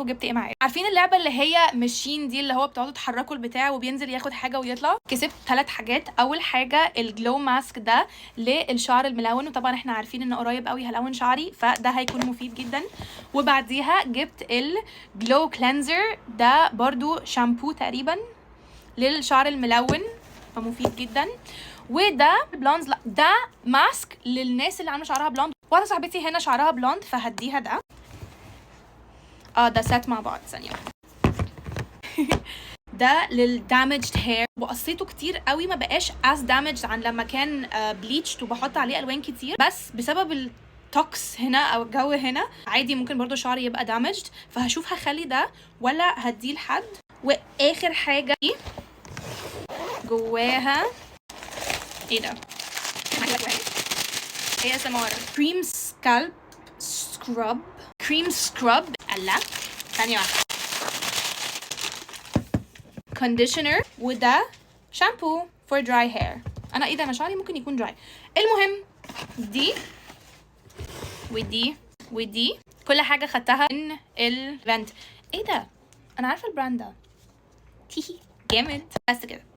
جبت ايه معايا. عارفين اللعبه اللي هي ماشين دي، اللي هو بتقعدوا تحركوا البتاع وبينزل ياخد حاجه ويطلع؟ كسبت 3 حاجات. اول حاجه الجلو ماسك ده للشعر الملون، وطبعا احنا عارفين ان قريب قوي هلون شعري فده هيكون مفيد جدا. وبعديها جبت الجلو كلينزر ده برضو شامبو تقريبا للشعر الملون فمفيد جدا. وده بلوندز، لا ده ماسك للناس اللي عامله شعرها بلوند. وانا صاحبتي هنا شعرها بلوند فهديها ده. ده سات مع بعض ثانيه. ده للدامجد هير، وقصيته كتير قوي ما بقاش as damaged عن لما كان بليتشد وبحط عليه الوان كتير، بس بسبب التوكس هنا او الجو هنا عادي ممكن برضو شعري يبقى دامجد، فهشوف هخلي ده ولا هديه لحد. واخر حاجه جواها ايه ده؟ هي سمار كريم سكالب سكراب، كريم سكراب. الله ثانيه واحده. كونديشنر، وده شامبو فور دراي هير. انا ايه ده، انا شعري ممكن يكون دراي. المهم دي ودي كل حاجه خدتها من الايفنت. ايه ده، انا عارفه البراند ده. تيهي جامد. بس كده.